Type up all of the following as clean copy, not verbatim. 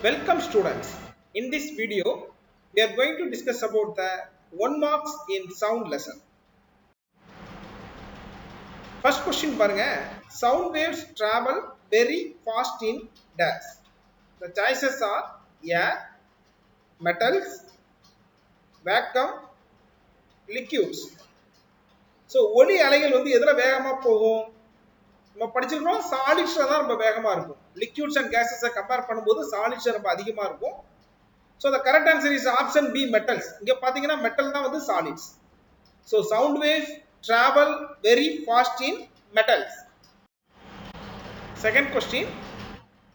Welcome students. In this video, we are going to discuss about the 1 marks in sound lesson. First question பாருங்க. Sound waves travel very fast in dash. The choices are air, metals, vacuum, liquids. So ஒலி அலைகள் வந்து எதுல வேகமா போகும்? நம்ம படிச்சிருக்கோம் சாலிட்ஸ்ல தான் ரொம்ப வேகமா இருக்கும். Liquids and gases கம்பேர் பண்ணும்போது சாலிட்ஸ் ரொம்ப அதிகமா இருக்கும். So the correct answer is option B, metals. இங்க பாத்தீங்கன்னா மெட்டல் தான் வந்து solids. So sound waves travel very fast in metals. Second question,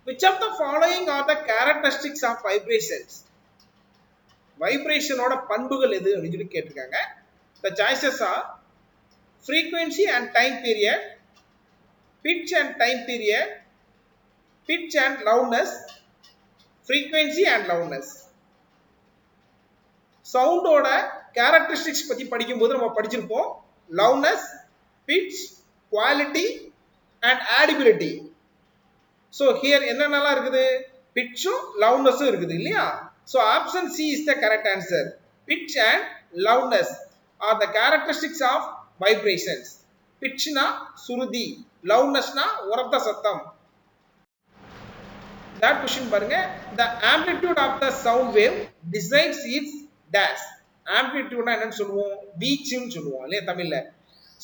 which of the following are the characteristics of vibrations? Vibration ஓட பண்புகள் எது அப்படினு சொல்லி கேட்டிருக்காங்க. The choices are frequency and time period, pitch and time period, pitch and loudness, frequency and loudness. சவுண்டோட characteristics பத்தி படிக்கும்போது நம்ம படிச்சிருப்போம் loudness, pitch, quality and audibility. So here என்னென்னலாம் இருக்குது? பிட்சும் லவுட்னஸும் இருக்குது இல்லையா? So option C is the correct answer. Pitch and loudness are the characteristics of vibrations. பிட்ச்னா சுருதி, லவுட்னஸ்னா உரத்த சத்தம். That question பாருங்க. The amplitude of the sound wave decides its dash. Amplitude என்னன்னு சொல்லுவோம்? வீச்சுன்னு சொல்லுவோம் இல்லையா தமிழ்ல.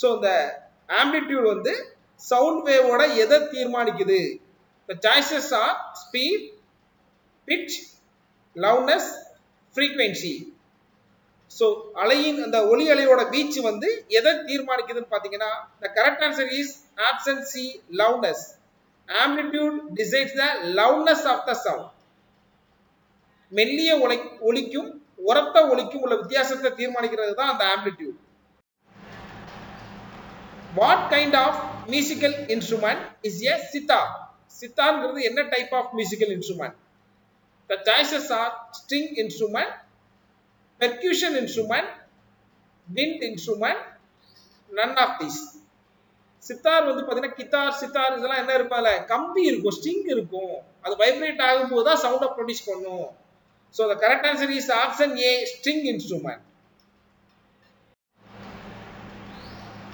So the amplitude வந்து sound wave ஓட எதை தீர்மானிக்குது? The choices are speed, pitch, loudness, frequency. So அலையின் அந்த ஒலி அலையோட வீச்சு வந்து எதை தீர்மானிக்குதுன்னு பாத்தீங்கன்னா the correct answer is option C, loudness. Amplitude decides the loudness of the sound. மெல்லிய ஒலிக்கும் உரத்த ஒலிக்கும் உள்ள வித்தியாசத்தை தீர்மானிக்கிறது தான் அந்த amplitude. What kind of musical instrument is a sitar? சித்தார்ங்கிறது என்ன type of musical instrument? The choices are string instrument, percussion instrument, wind instrument, none of these. Sitar வந்து பாத்தீங்கன்னா கிட்டார், சித்தார் இதெல்லாம் என்ன இருப்பால கம்பி இருக்கும், ஸ்ட்ரிங் இருக்கும். அது வைப்ரேட் ஆகும்போது தான் சவுண்டை ப்ரொடியூஸ் பண்ணும். So the correct answer is option A, string instrument.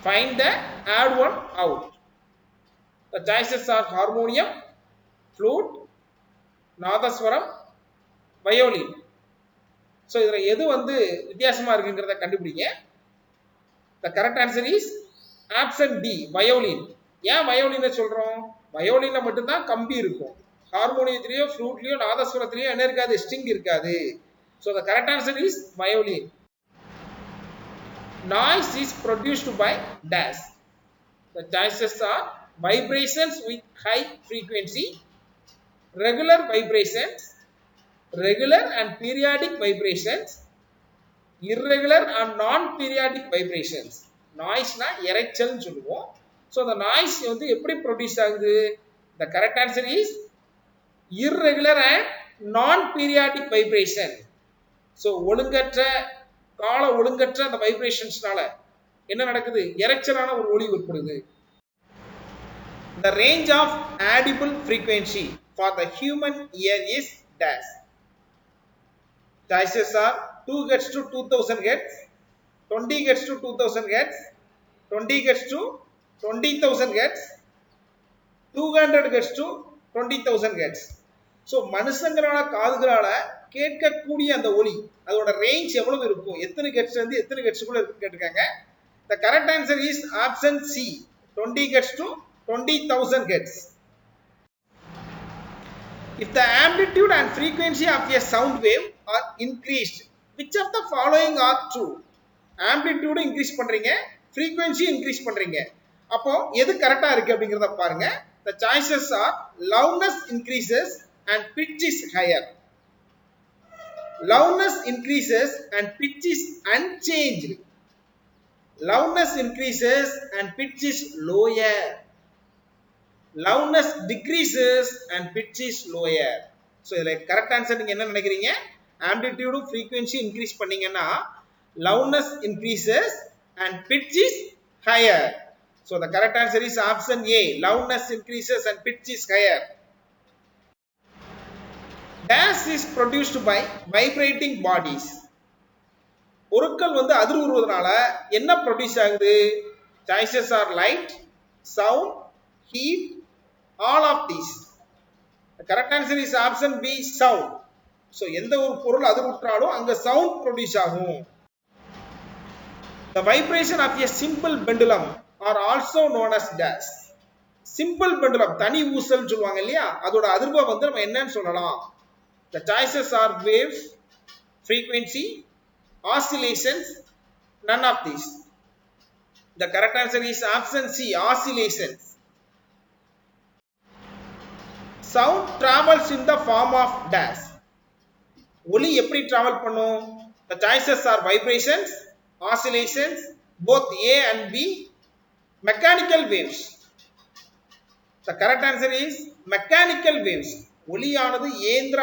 Find the odd one out. The choices are harmonium, flute, nadaswaram, வயோலின். So இதுல எது வந்து வித்தியாசமா இருக்குங்கிறத கண்டுபிடிங்க. The correct answer is option D, வயோலின். ஏன் வயோலினை சொல்றோம்? வயோலின்ல மட்டும்தான் கம்பி இருக்கும். ஹார்மோனியத்திலேயோ ஃப்ளூட்லயோ நாதஸ்வரத்திலேயோ என்ன இருக்காது? ஸ்ட்ரிங் இருக்காது. So the correct answer is violin. Noise is produced by dash. The choices are vibrations with high frequency, regular vibrations, regular and periodic vibrations, irregular and non-periodic vibrations. Noise-னா இரைச்சல்னு சொல்லுவோம். So the noise வந்து எப்படி produce ஆகுது? The correct answer is irregular and non-periodic vibration. So ஒழுங்கற்ற கால ஒழுங்கற்ற அந்த வைப்ரேஷன்ஸ்னால என்ன நடக்குது? இரைச்சலான ஒரு ஒலி ஏற்படுது. The range of audible frequency for the human ear is dash. Choices are 2 Hz to 2000 Hz, 20 Hz to 2000 Hz, 20 Hz to 20,000 Hz, 200 Hz to 20,000 Hz. So மனுஷங்களோட காதுகளால கேட்கக்கூடிய அந்த ஒலி அதோட ரேஞ்ச் எவ்வளவு இருக்கும்? எத்தனை ஹெர்ட்ஸ்ல இருந்து எத்தனை ஹெர்ட்ஸ்க்குள்ள இருக்குன்னு கேட்டிருக்காங்க. The correct answer is option C, 20 Hz to 20,000 Hz. If the amplitude and frequency of a sound wave are increased, which of the following are true? Amplitude increase பண்றீங்க, frequency increase பண்றீங்க. அப்போ எது கரெக்டா இருக்கு அப்படிங்கறத பாருங்க. The choices are loudness increases and pitch is higher. Loudness increases and pitch is unchanged. Loudness increases and pitch is lower. Loudness decreases and pitch is lower. So இதுல correct answer நீங்க என்ன நினைக்கிறீங்க? Amplitude frequency increase பண்ணீங்கன்னா loudness increases and pitch is higher. So the correct answer is option A, loudness increases and pitch is higher. dash is produced by vibrating bodies. பொருட்கள் வந்து அதிர்வுறுவதனால என்ன produce ஆகுது? Choices are light, sound, heat, all of these. The correct answer is option B, sound. So எந்த ஒரு பொருள் அதிர்வுற்றாலும் அங்க sound produce ஆகும். The vibration of a simple pendulum are also known as dash. Simple pendulum தனி ஊசல் சொல்வாங்க இல்லையா, அதோட அதிர்வை வந்து நம்ம என்னன்னு சொல்லலாம்? The choices are waves, frequency, oscillations, none of these. The correct answer is option C, oscillations. Sound travels in the form of dash. ஒலி எப்படி travel பண்ணும்? The choices are vibrations, oscillations, both A and B, mechanical waves. The correct answer is mechanical waves. ஒலியானது இயந்திர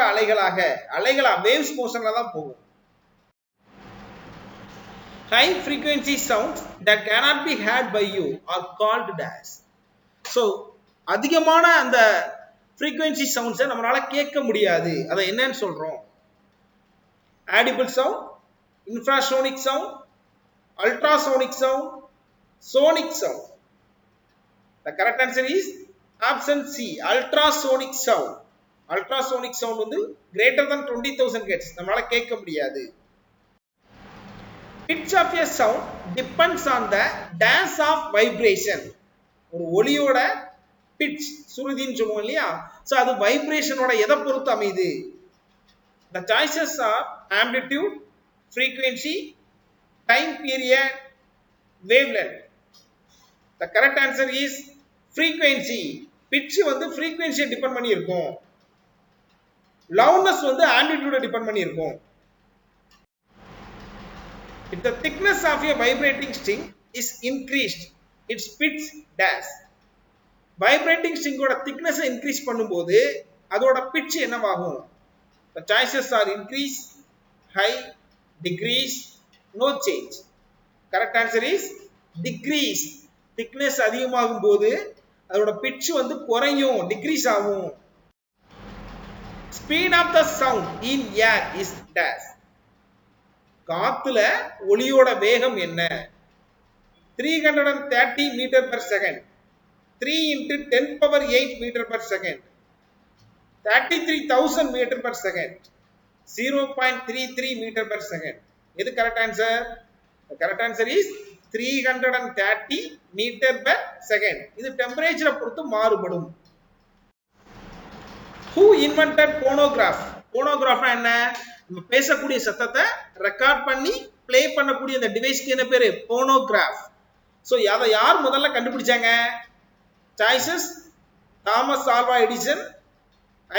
அலைகளா waves motionல தான் போகும். High frequency sounds that cannot be heard by you are called dash. So அதிகமான அந்த frequency sounds நம்மளால கேட்க முடியாது, அதை என்னன்னு சொல்றோம்? Audible sound, infrasonic sound, ultrasonic sound, sonic sound. The correct answer is option C, ultrasonic sound. Ultrasonic sound வந்து greater than 20,000 Hz நம்மளால கேட்க முடியாது. Pitch of a sound depends on the dash of vibration. ஒரு ஒலியோட pitch சுருதின்னு சொல்லுவோம் இல்லையா, so அது வைப்ரேஷனோட எதை பொறுத்து அமையுது? The choices are amplitude, frequency, time period, wavelength. The correct answer is frequency. Pitch வந்து frequency டிபெண்ட் பண்ணி இருக்கும், loudness வந்து amplitude டிபெண்ட் பண்ணி இருக்கும். If the thickness of a vibrating string is increased, its pitch dash. Vibrating string ஓட thickness increase பண்ணும்போது அதோட pitch என்னவாகும்? The choices are increase, high, decrease, no change. Correct answer is decrease. Thickness அதிகமாகும் போது அதோட pitch வந்து குறையும், decrease ஆகும். Speed of the sound in air is dash. காத்துல ஒலியோட வேகம் என்ன? 330 metre per second, 3 into 10 power 8 meter per second, 33,000 meter per second, 0.33 meter per second. எது correct answer? The correct answer is 330 meter per second. இது டெம்பரேச்சரை பொறுத்து மாறுபடும். Who invented phonograph? Phonograph என்ன? நம்ம பேசக்கூடிய சத்தத்தை ரெக்கார்ட் பண்ணி ப்ளே பண்ணக்கூடிய அந்த டிவைஸ்க்கு என்ன பேரு? phonograph. சோ அதை யார் முதல்ல கண்டுபிடிச்சாங்க? Choices: Thomas Alva Edison,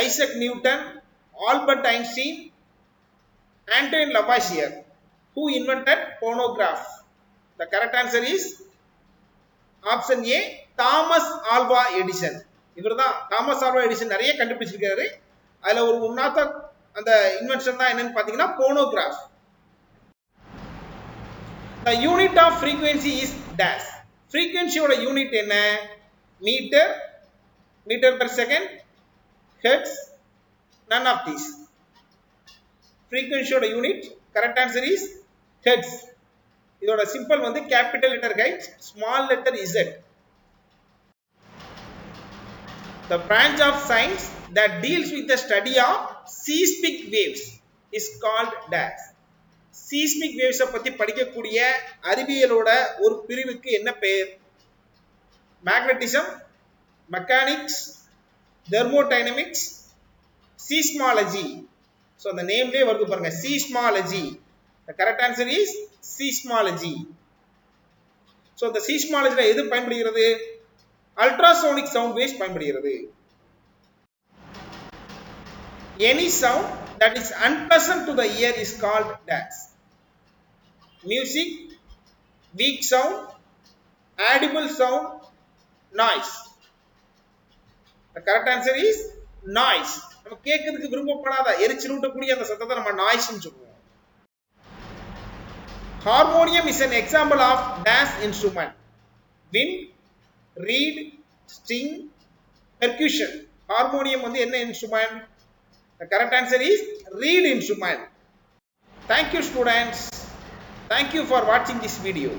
Isaac Newton, Albert Einstein, Antoine Lavoisier. Who invented phonograph? The correct answer is option A, Thomas Alva Edison. இவர்தான் தாமஸ் ஆல்வா எடிசன் நிறைய கண்டுபிடிச்சிருக்காரு. அதுல ஒரு உன்னாத்த அந்த இன்வென்ஷன் தான் என்னன்னு பாத்தீங்கன்னா phonograph. The unit of frequency is dash. Frequency ஓட யூனிட் என்ன? Metre, metre per second, hertz, none of these. Frequency ஓட unit correct answer is hertz. இதோட சிம்பிள் வந்து capital letter H, small letter Z. The branch of science that deals with the study of seismic waves is called dash. Seismic waves பத்தி படிக்கக்கூடிய அறிவியலோட ஒரு பிரிவுக்கு என்ன பெயர்? Magnetism, mechanics, thermodynamics, seismology. So the name லே வருது பாருங்க, seismology. The correct answer is seismology. So the seismology ல எது பயன்படுகிறது? Ultrasonic sound waves பயன்படுகிறது. Any sound that is unpleasant to the ear is called dash. Music, weak sound, audible sound, noise. The correct answer is noise. நம்ம கேட்கிறதுக்கு விரும்பப்படாத எரிச்சலூட்டக்கூடிய அந்த சத்தத்தை நம்ம noise ன்னு சொல்லுவோம். Harmonium is an example of dash instrument. Wind, reed, string, percussion. Harmonium வந்து என்ன instrument? The correct answer is read instrument. Thank you students. Thank you for watching this video.